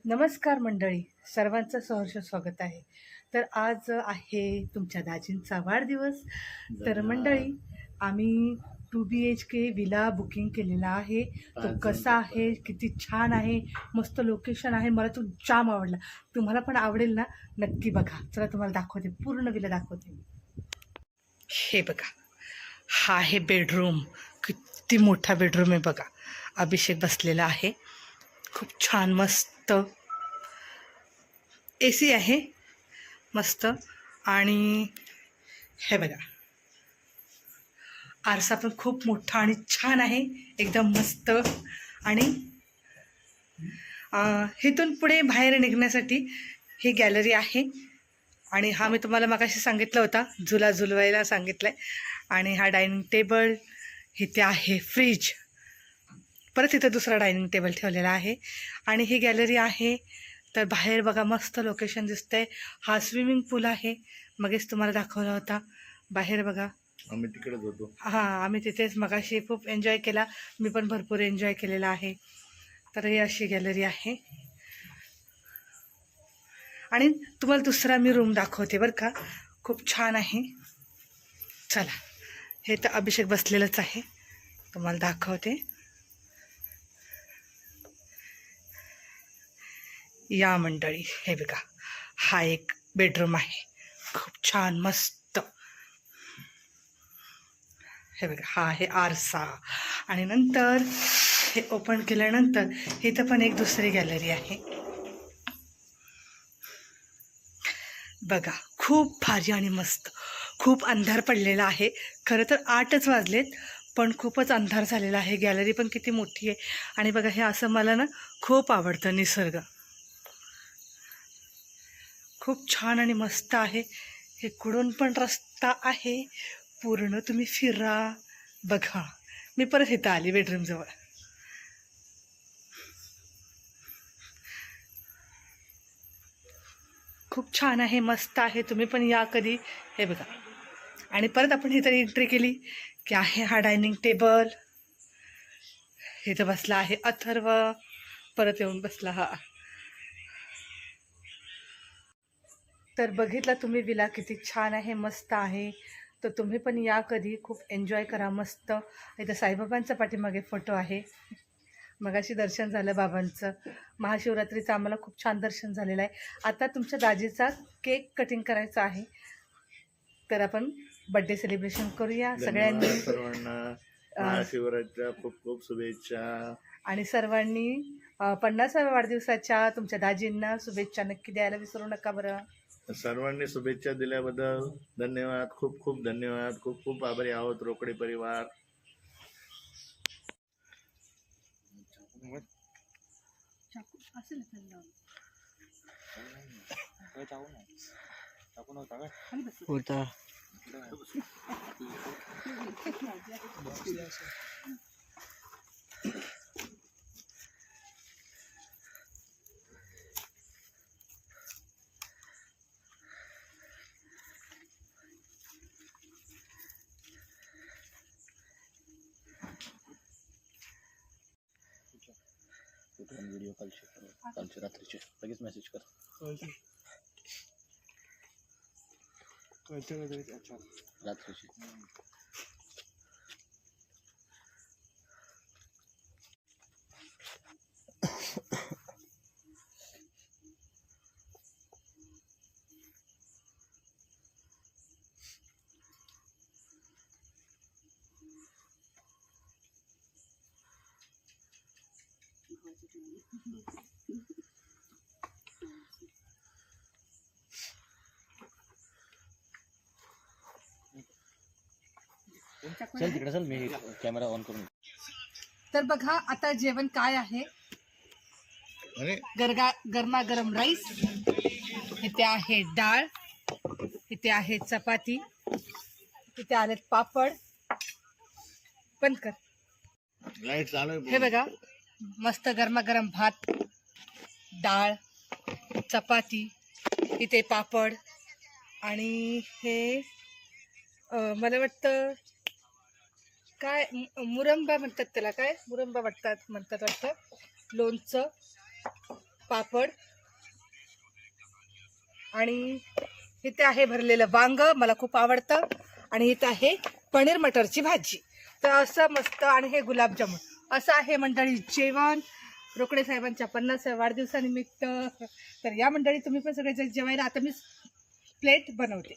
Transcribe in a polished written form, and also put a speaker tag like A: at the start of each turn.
A: नमस्कार मंडळी, सर्वांचं सहर्ष स्वागत आहे. तर आज आहे तुमच्या दाजींचा वाढदिवस. तर मंडळी, आम्ही 2 BHK विला बुकिंग केलेला आहे. तो कसा आहे, किती छान आहे, मस्त लोकेशन आहे. मला तो जाम आवडला. तुम्हाला पण आवडेल ना? नक्की बघा. चला तुम्हाला दाखवते, पूर्ण विला दाखवते. हे बघा, हा आहे बेडरूम. किती मोठा बेडरूम आहे बघा. अभिषेक बसलेला आहे. खूप छान मस्त AC आहे मस्त. आणि हे बघा, आरसा पण खूप मोठा आणि छान आहे, एकदम मस्त. आणि इथून पुढे बाहेर निघण्यासाठी ही गॅलरी आहे. आणि हा मी तुम्हाला मगाशी सांगितलं होता, झुला झुलवायला सांगितलं आहे. आणि हा डायनिंग टेबल, इथे आहे फ्रीज, परत इथं दुसरा डायनिंग टेबल ठेवलेला आहे. आणि ही गॅलरी आहे. तर बाहेर बघा मस्त लोकेशन दिसतंय. हा स्विमिंग पूल आहे, मगच तुम्हाला दाखवला होता. बाहेर बघा,
B: आम्ही तिकडेच होतो.
A: हां, आम्ही तिथेच मगाशी खूप एन्जॉय केला. मी पण भरपूर एन्जॉय केलेला आहे. तर ही अशी गॅलरी आहे. आणि तुम्हाला दुसरा मी रूम दाखवते बरं का, खूप छान आहे. चला, हे तर अभिषेक बसलेलंच आहे, तुम्हाला दाखवते. या मंडळी, हे बघा, हा एक बेडरूम आहे, खूप छान मस्त. हे बघा, हा आहे आरसा. आणि नंतर हे ओपन केल्यानंतर इथं पण एक दुसरी गॅलरी आहे बघा. खूप भारी आणि मस्त. खूप अंधार पडलेला आहे. खरं तर 8च वाजलेत, पण खूपच अंधार झालेला आहे. गॅलरी पण किती मोठी आहे. आणि बघा, हे असं मला ना खूप आवडतं. निसर्ग खूप छान आणि मस्त आहे. इकडून पण रस्ता आहे, पूर्ण तुम्ही फिरा. बघा, मी परत इथं आली बेडरूमजवळ. खूप छान आहे, मस्त आहे. तुम्ही पण या कधी. हे बघा, आणि परत आपण इथं एंट्री केली की आहे हा डायनिंग टेबल. इथं बसला आहे अथर्व, परत येऊन बसला हा. तर बघितला तुम्ही विला किती छान आहे, मस्त आहे. तर तुम्ही पण या कधी, खूप एन्जॉय करा मस्त. इथं साईबाबांचा पाठीमागे फोटो आहे. मगाशी दर्शन झालं बाबांचं. महाशिवरात्रीचं आम्हाला खूप छान दर्शन झालेलं आहे. आता तुमच्या दाजीचा केक कटिंग करायचा आहे, तर आपण बड्डे सेलिब्रेशन करूया सगळ्यांनी.
B: सर्वांना महाशिवरात्रीच्या खूप खूप शुभेच्छा.
A: आणि सर्वांनी 50व्या वाढदिवसाच्या तुमच्या दाजींना शुभेच्छा नक्की द्यायला विसरू नका बरं.
B: सर्वांनी शुभेच्छा दिल्याबद्दल धन्यवाद, खूप खूप धन्यवाद. खूप खूप आभारी आहोत रोकडे परिवार. व्हिडिओ कालचे रात्रीचे लगेच मेसेज कर. रात्रीचे चल तिकडे चल, मी कॅमेरा ऑन करून.
A: तर बघा आता जेवण काय आहे. गरमागरम राईस, इथे आहे डाळ, इथे आहे चपाती, इथे आलेत पापड. बंद कर.
B: लाईट चालू आहे.
A: हे बघा, मस्त गरमागरम भात, डाळ, चपाती, इथे पापड. आणि हे मला वाटतं काय मुरंबा म्हणतात त्याला, काय मुरंबा म्हणतात वाटतं. लोणचं, पापड आणि इथे आहे भरलेलं वांग, मला खूप आवडतं. आणि इथे आहे पनीर मटरची भाजी. तर असं मस्त. आणि हे गुलाबजामुन. असं आहे मंडळी जेवण रोकडे साहेबांच्या 50व्या वाढदिवसानिमित्त. तर या मंडळी तुम्ही पण सगळे जेवायला. आता मी प्लेट बनवते.